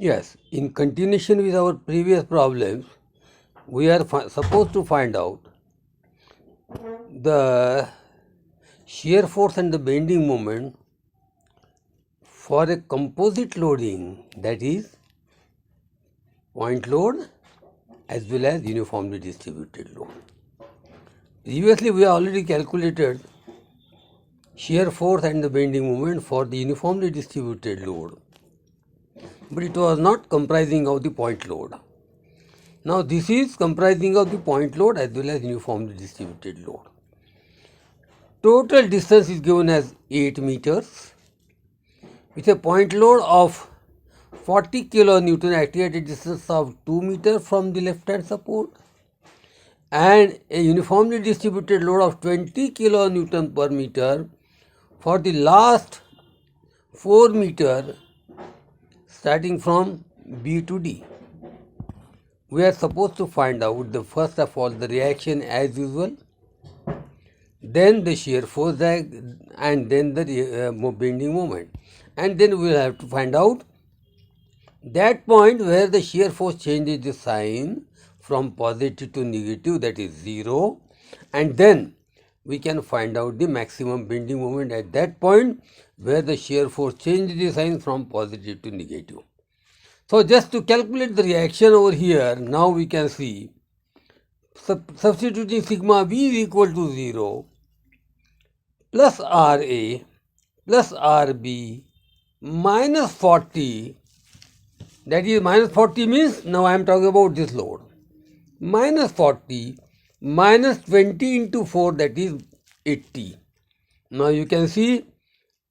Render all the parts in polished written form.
Yes, in continuation with our previous problems, we are supposed to find out the shear force and the bending moment for a composite loading, that is point load as well as uniformly distributed load. Previously we have already calculated shear force and the bending moment for the uniformly distributed load, but it was not comprising of the point load. Now this is comprising of the point load as well as uniformly distributed load. Total distance is given as 8 meters with a point load of 40 kilonewton acting at a distance of 2 meters from the left hand support and a uniformly distributed load of 20 kilonewton per meter for the last 4 meter starting from B to D. We are supposed to find out the first of all the reaction as usual, then the shear force and then the bending moment, and then we will have to find out that point where the shear force changes the sign from positive to negative, that is 0, and then we can find out the maximum bending moment at that point where the shear force changes the sign from positive to negative. So just to calculate the reaction over here, now we can see substituting sigma B is equal to 0 plus RA plus RB minus 40, that is minus 40 means now I am talking about this load, minus 40 minus 20 into 4, that is 80. Now you can see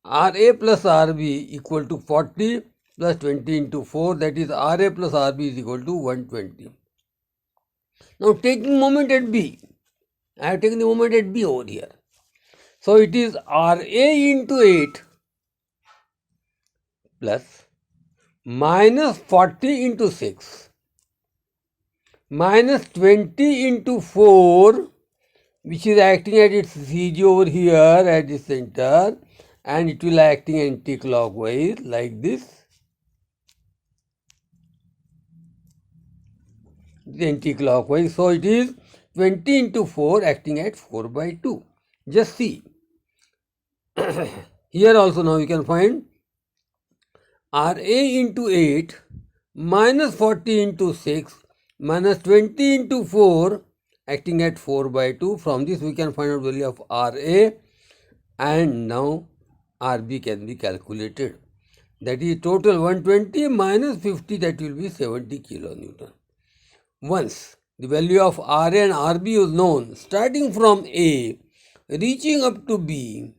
RA plus RB equal to 40 plus 20 into 4, that is RA plus RB is equal to 120. Now taking moment at B, I have taken the moment at B over here. So it is RA into 8 plus minus 40 into 6 minus 20 into 4, which is acting at its CG over here at the center, and it will acting anti-clockwise like this. Anti-clockwise, so it is 20 into 4 acting at 4 by 2. Just see. Here also now you can find RA into 8 minus 40 into 6 minus 20 into 4 acting at 4 by 2. From this we can find out value of RA, and now RB can be calculated. That is total 120 minus 50, that will be 70 kilonewton. Once the value of RA and RB is known, starting from A reaching up to B,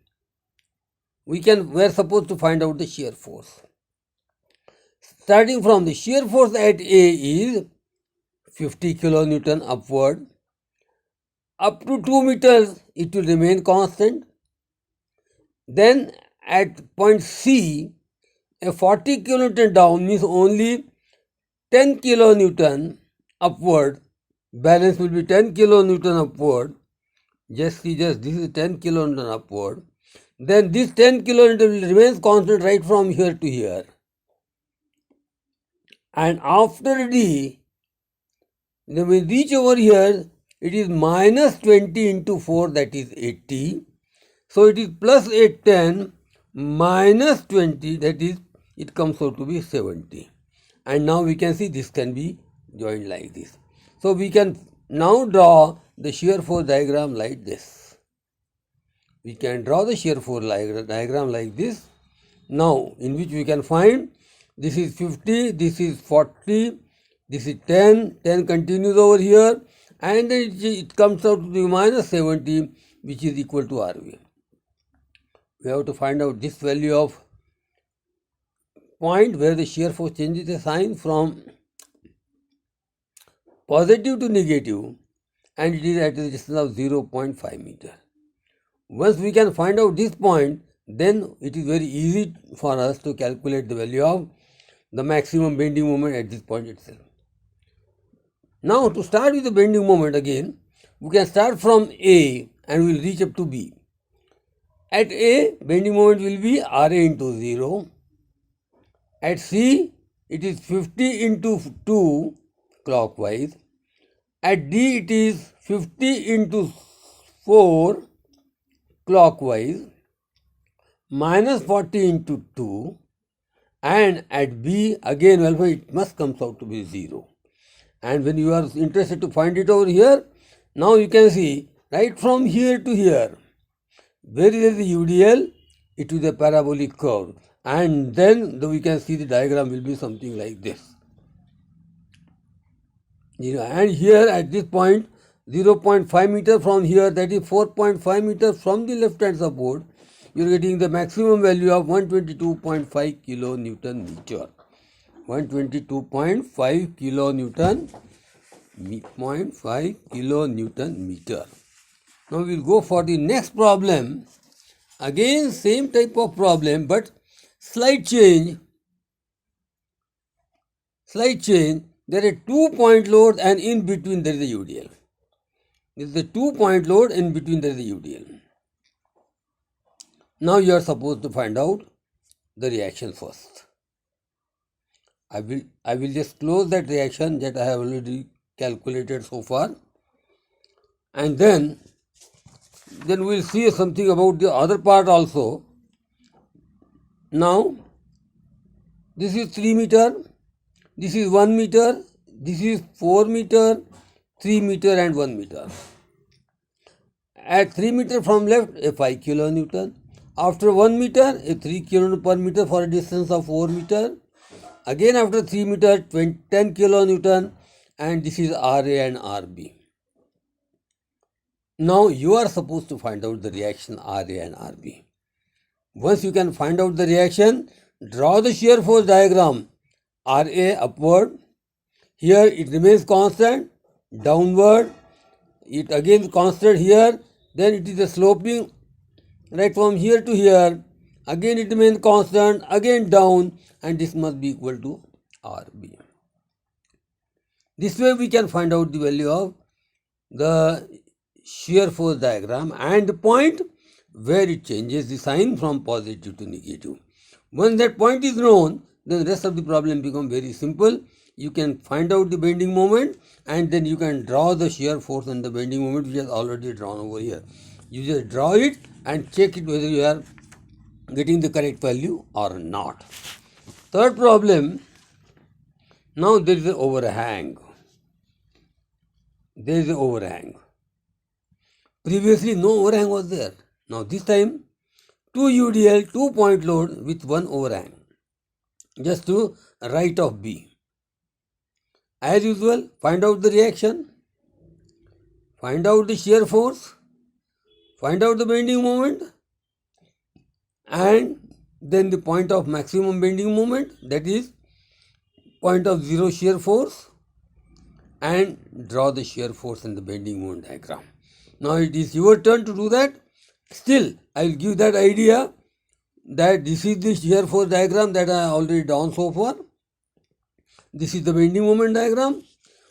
we are supposed to find out the shear force. Starting from the shear force at A is 50 kilonewton upward. Up to 2 meters it will remain constant. Then at point C, a 40 kilonewton down means only 10 kilonewton upward. Balance will be 10 kilonewton upward. Just see, this is 10 kilonewton upward. Then this 10 kilonewton will remain constant right from here to here. And after D, when we reach over here, it is minus 20 into 4, that is 80. So it is plus 810 minus 20, that is, it comes out to be 70. And now we can see this can be joined like this. So we can now draw the shear force diagram like this. We can draw the shear force diagram like this. Now in which we can find this is 50, this is 40, this is 10, 10 continues over here, and then it comes out to be minus 70, which is equal to RV. We have to find out this value of point where the shear force changes the sign from positive to negative, and it is at a distance of 0.5 meter. Once we can find out this point, then it is very easy for us to calculate the value of the maximum bending moment at this point itself. Now to start with the bending moment again, we can start from A and we will reach up to B. At A, bending moment will be RA into 0. At C, it is 50 into 2 clockwise. At D it is 50 into 4 clockwise minus 40 into 2, and at B again alpha it must comes out to be 0. And when you are interested to find it over here, now you can see right from here to here, where is the UDL? It is a parabolic curve, and then we can see the diagram will be something like this. And here at this point 0.5 meter from here, that is 4.5 meters from the left hand support, you are getting the maximum value of 122.5 kilonewton meter. 122.5 kilonewton meter. Now we will go for the next problem. Again same type of problem, but slight change. There is a 2-point load and in between there is a UDL. This is a 2-point load, in between there is a UDL. Now you are supposed to find out the reaction first. I will just close that reaction that I have already calculated so far, and then we will see something about the other part also. Now this is 3 meter, this is 1 meter, this is 4 meter, 3 meter and 1 meter. At 3 meter from left, a 5 kilonewton. After 1 meter, a 3 kilonewton per meter for a distance of 4 meter. Again after 3 meter, 10 kilonewton, and this is RA and RB. Now you are supposed to find out the reaction RA and RB. Once you can find out the reaction, draw the shear force diagram. RA upward, here it remains constant, downward, it again constant here, then it is a sloping right from here to here, again it remains constant, again down, and this must be equal to RB. This way we can find out the value of the shear force diagram and the point where it changes the sign from positive to negative. Once that point is known, then the rest of the problem becomes very simple. You can find out the bending moment, and then you can draw the shear force and the bending moment, which is already drawn over here. You just draw it and check it whether you are getting the correct value or not. Third problem, now there is an overhang. There is an overhang. Previously no overhang was there. Now this time 2 UDL, 2-point load with 1 overhang, just to right of B. As usual, find out the reaction, find out the shear force, find out the bending moment, and then the point of maximum bending moment, that is point of zero shear force, and draw the shear force and the bending moment diagram. Now it is your turn to do that. Still, I will give that idea that this is the shear force diagram that I already drawn so far. This is the bending moment diagram.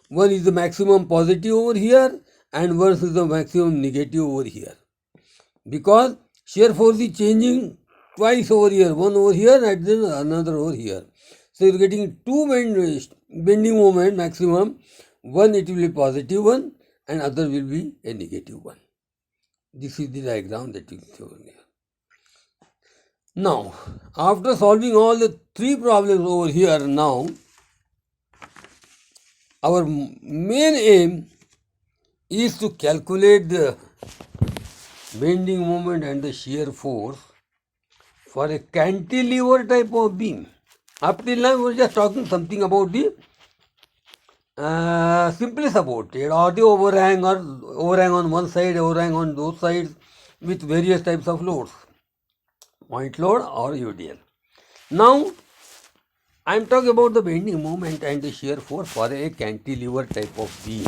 One is the maximum positive over here and one is the maximum negative over here. Because shear force is changing twice over here, one over here and then another over here. So you are getting two bending moment maximum. One it will be positive one and other will be a negative one. This is the diagram that will show here. Now, after solving all the three problems over here now, our main aim is to calculate the bending moment and the shear force for a cantilever type of beam. Up till now we were just talking something about the simply supported or the overhang on one side, overhang on those sides with various types of loads, point load or UDL. Now I am talking about the bending moment and the shear force for a cantilever type of beam.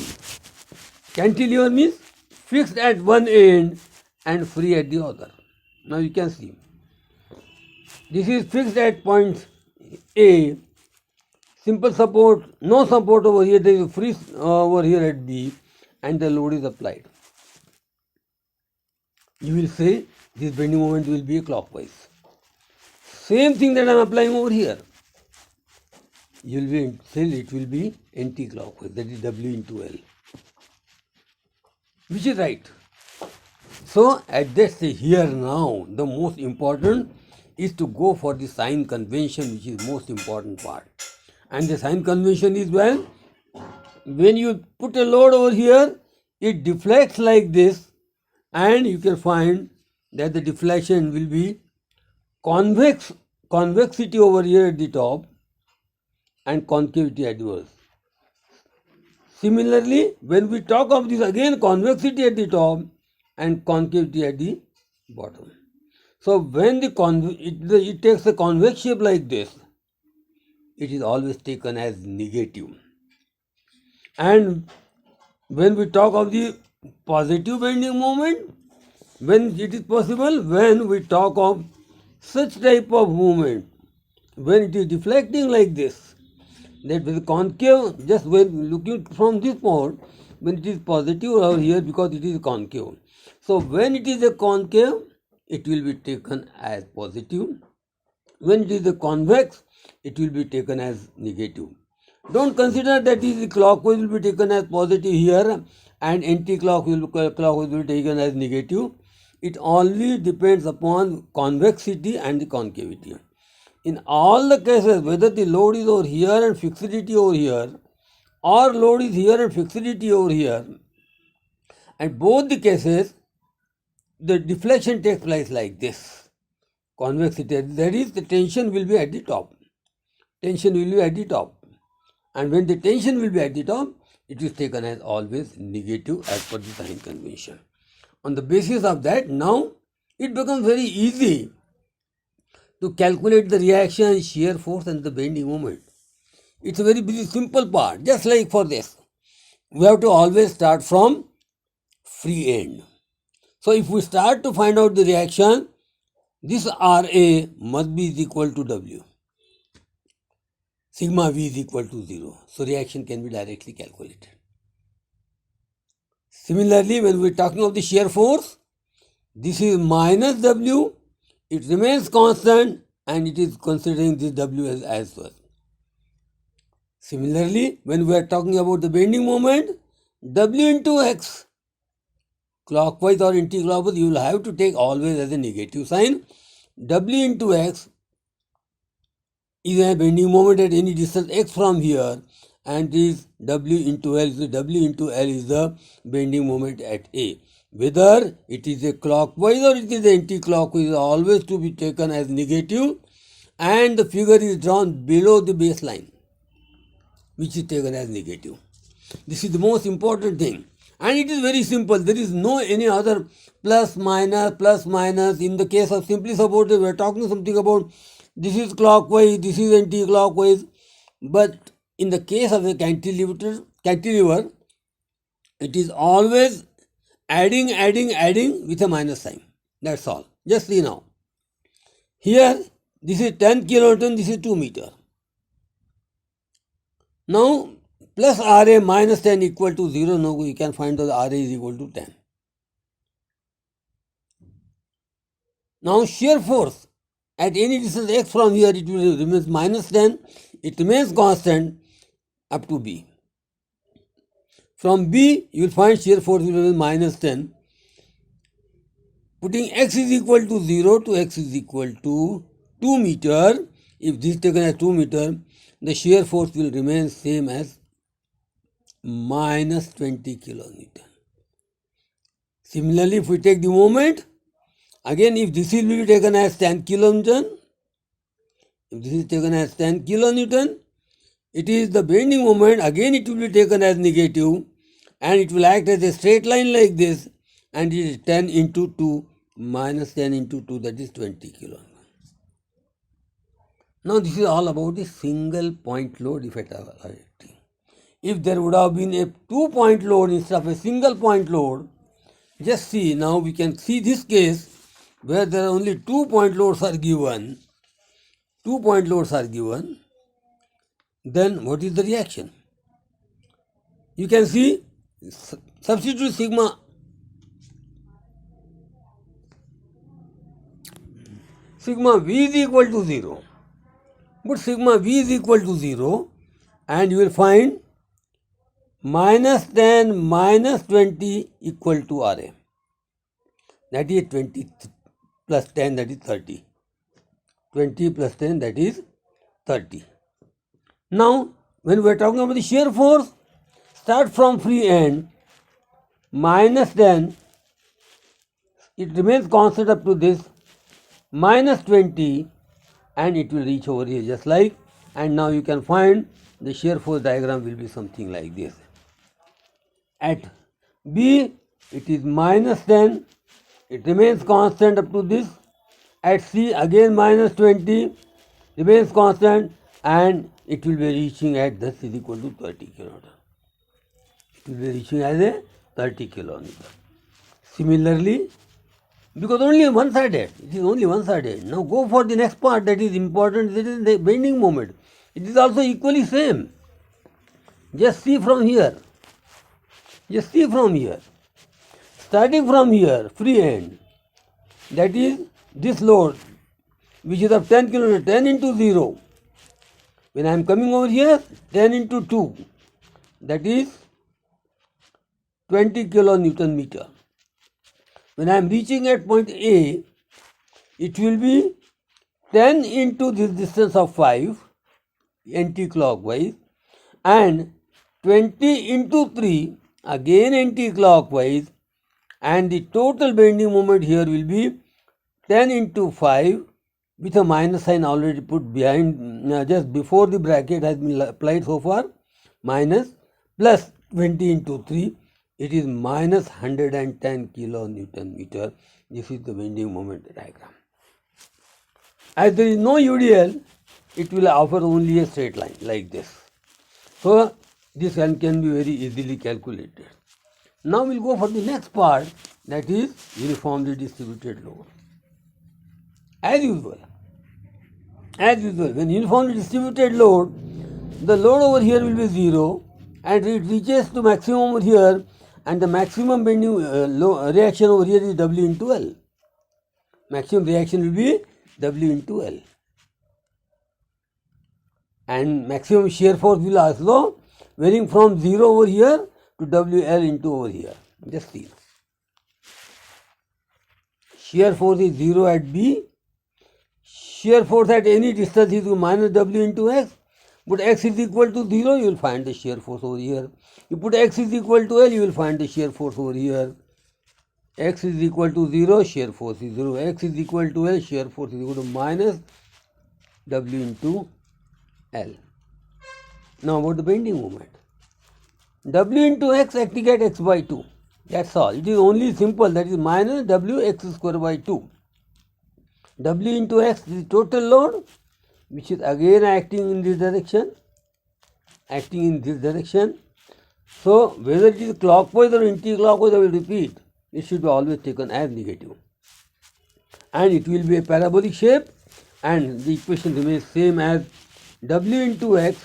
Cantilever means fixed at one end and free at the other. Now you can see this is fixed at point A, simple support, no support over here, there is a free over here at B and the load is applied. You will say this bending moment will be clockwise. Same thing that I am applying over here. you will be still it will be anti-clockwise, that is W into L, which is right. So at this here now, the most important is to go for the sign convention, which is most important part. And the sign convention is, well, when you put a load over here, it deflects like this, and you can find that the deflection will be convexity over here at the top and concavity at the base. Similarly, when we talk of this again, convexity at the top and concavity at the bottom. So when it takes a convex shape like this, it is always taken as negative. And when we talk of the positive bending moment, when it is possible, when we talk of such type of movement, when it is deflecting like this, that with concave, just when looking from this point, when it is positive over here because it is concave. So when it is a concave, it will be taken as positive. When it is a convex, it will be taken as negative. Don't consider that is clockwise will be taken as positive here and anti-clockwise will be taken as negative. It only depends upon convexity and the concavity. In all the cases, whether the load is over here and fixity over here, or load is here and fixity over here, and both the cases, the deflection takes place like this. Convexity, that is, the tension will be at the top. Tension will be at the top. And when the tension will be at the top, it is taken as always negative as per the sign convention. On the basis of that, now it becomes very easy to calculate the reaction, shear force and the bending moment. It's a very simple part. Just like for this, we have to always start from free end. So if we start to find out the reaction, this Ra must be equal to W. Sigma V is equal to 0. So reaction can be directly calculated. Similarly, when we are talking of the shear force, this is minus W. It remains constant and it is considering this W as well. Similarly, when we are talking about the bending moment, W into X, clockwise or anti-clockwise, you will have to take always as a negative sign. W into X is a bending moment at any distance X from here, and this W into L. So W into L is the bending moment at A. Whether it is a clockwise or it is anti-clockwise, always to be taken as negative, and the figure is drawn below the baseline, which is taken as negative. This is the most important thing. And it is very simple. There is no any other plus, minus. In the case of simply supported, we are talking something about this is clockwise, this is anti-clockwise. But in the case of a cantilever, it is always adding with a minus sign. That's all. Just see now. Here, this is 10 kilonewton, this is 2 meter. Now, plus Ra minus 10 equal to 0. Now, we can find that Ra is equal to 10. Now, shear force at any distance x from here, it will remain minus 10. It remains constant up to B. From B, you will find shear force will remain minus 10. Putting x is equal to 0 to x is equal to 2 meter. If this is taken as 2 meter, the shear force will remain same as minus 20 kilonewton. Similarly, if we take the moment, again if this will be taken as 10 kilonewton, it is the bending moment, again it will be taken as negative and it will act as a straight line like this, and it is 10 into 2 minus 10 into 2, that is 20 kilonewton. Now this is all about the single point load effect. If there would have been a 2-point load instead of a single point load, just see, now we can see this case where there are only 2-point loads are given. 2-point loads are given. Then what is the reaction? You can see, substitute sigma. Sigma V is equal to 0. But sigma V is equal to 0. and you will find minus 10 minus 20 equal to Ra. That is 20 plus 10, that is 30. 20 plus 10, that is 30. Now, when we are talking about the shear force, start from free end, minus 10, it remains constant up to this, minus 20, and it will reach over here just like, and now you can find the shear force diagram will be something like this. At B, it is minus 10, it remains constant up to this. At C, again minus 20, remains constant, and it will be reaching at this is equal to 30 kilonewton. It will be reaching as a 30 kilonewton. Similarly, because only one-sided, it is only one-sided. Now go for the next part that is important, that is the bending moment. It is also equally same. Just see from here. Just see from here. Starting from here, free end, that is this load, which is of 10 kilonewton, 10 into 0. When I am coming over here, 10 into 2, that is 20 kilonewton meter. When I am reaching at point A, it will be 10 into this distance of 5, anti-clockwise, and 20 into 3, again anti-clockwise, and the total bending moment here will be 10 into 5 with a minus sign already put behind, just before the bracket has been applied so far, minus, plus 20 into 3, it is minus 110 kilonewton meter. This is the bending moment diagram. As there is no UDL, it will offer only a straight line like this. So this can be very easily calculated. Now we will go for the next part, that is uniformly distributed load. As usual, when uniformly distributed load, the load over here will be 0 and it reaches to maximum over here, and the maximum bending reaction over here is W into L. Maximum reaction will be W into L. And maximum shear force will also varying from 0 over here to WL into over here. Just see. Shear force is 0 at B. Shear force at any distance is minus W into X. Put X is equal to 0, you will find the shear force over here. You put X is equal to L, you will find the shear force over here. X is equal to 0, shear force is 0. X is equal to L, shear force is equal to minus W into L. Now about the bending moment. W into X acting at X by 2. That's all. It is only simple, that is minus W X square by 2. W into X is the total load, which is again acting in this direction. So whether it is clockwise or anti-clockwise, I will repeat, it should be always taken as negative. And it will be a parabolic shape, and the equation remains same as W into X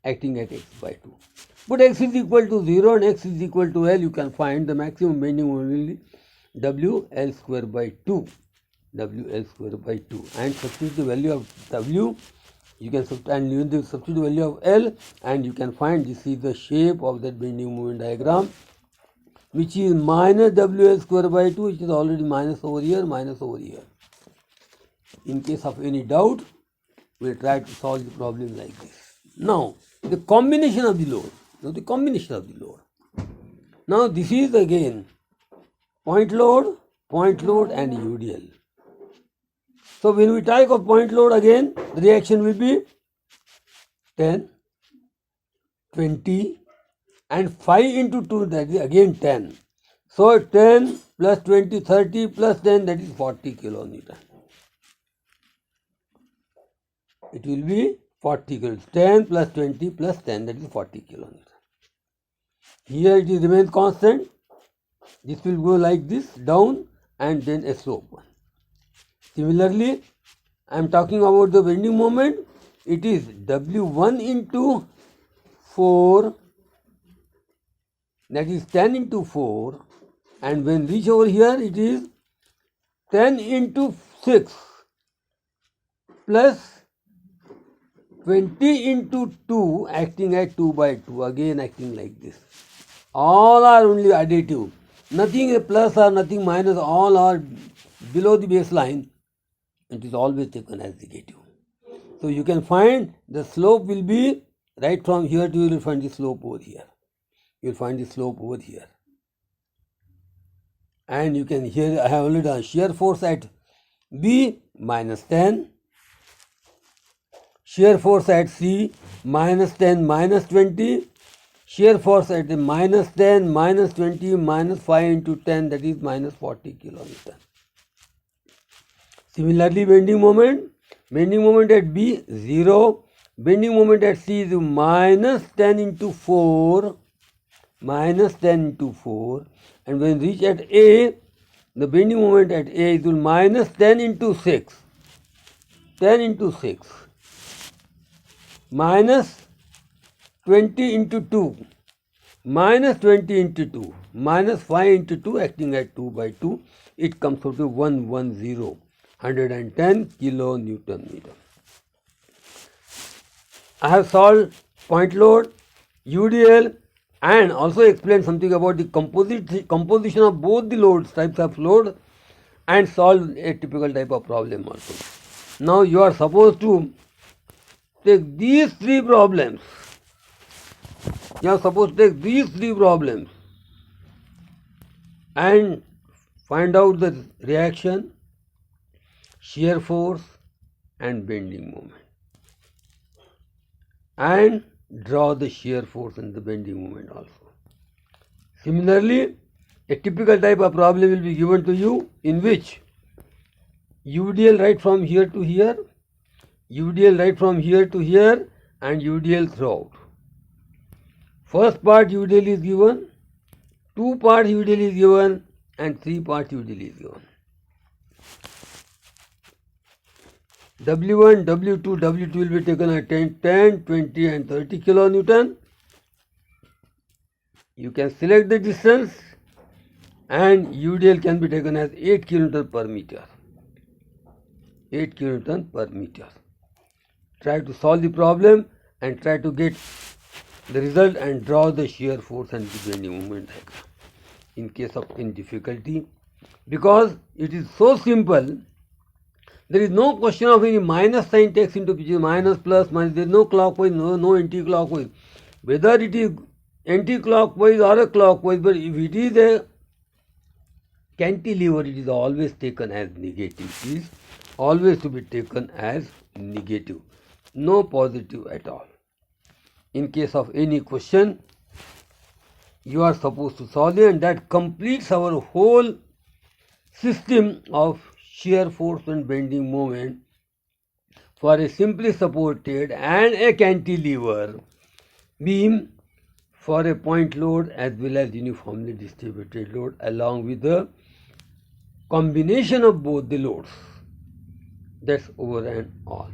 acting at X by 2. Put X is equal to 0 and X is equal to L, you can find the maximum bending moment WL square by 2. WL square by 2. And substitute the value of W, you can substitute the value of L, and you can find this is the shape of that bending moment diagram, which is minus WL square by 2, which is already minus over here. In case of any doubt, we will try to solve the problem like this. Now, the combination of the load. Now, this is again point load and UDL. So, when we talk of point load again, the reaction will be 10, 20 and 5 into 2, that is again 10. So, 10 plus 20, 30 plus 10, that is 40 kilonewton. It will be 40 kilonewton. 10 plus 20 plus 10, that is 40 kilonewton. Here it remains constant. This will go like this, down, and then a slope one. Similarly, I am talking about the bending moment. It is W1 into 4, that is 10 into 4, and when reach over here, it is 10 into 6 plus 20 into 2 acting at 2 by 2, again acting like this. All are only additive. Nothing a plus or nothing minus, all are below the baseline. It is always taken as negative. So you can find the slope will be right from here to you will find the slope over here. You will find the slope over here. And you can here I have only done shear force at B minus 10. Shear force at C minus 10 minus 20. Shear force at the minus 10 minus 20 minus 5 into 10, that is minus 40 kilonewton. Similarly, bending moment at B 0. Bending moment at C is minus 10 into 4. Minus 10 into 4. And when reach at A, the bending moment at A is minus 10 into 6. 10 into 6. Minus 20 into 2. Minus 20 into 2. Minus 5 into 2 acting at 2 by 2. It comes out to 110. 110 kilonewton meter. I have solved point load, UDL, and also explained something about the composition of both the loads, types of load, and solved a typical type of problem also. Now you are supposed to take these three problems. You are supposed to take these three problems and find out the reaction, shear force and bending moment, and draw the shear force and the bending moment also. Similarly, a typical type of problem will be given to you in which UDL right from here to here, UDL right from here to here, and UDL throughout. First part UDL is given, 2 part UDL is given, and 3 part UDL is given. W1, W2, W2 will be taken at 10, 20 and 30 kilonewton. You can select the distance and UDL can be taken as 8 kilonewton per meter. 8 kilonewton per meter. Try to solve the problem and try to get the result and draw the shear force and the bending moment diagram in case of any difficulty. Because it is so simple, there is no question of any minus sign takes into picture, minus, plus, minus. There is no clockwise, no anti-clockwise. Whether it is anti-clockwise or a clockwise, but if it is a cantilever, it is always taken as negative. It is always to be taken as negative. No positive at all. In case of any question, you are supposed to solve it, and that completes our whole system of shear force and bending moment for a simply supported and a cantilever beam for a point load as well as uniformly distributed load, along with the combination of both the loads. That's over and all.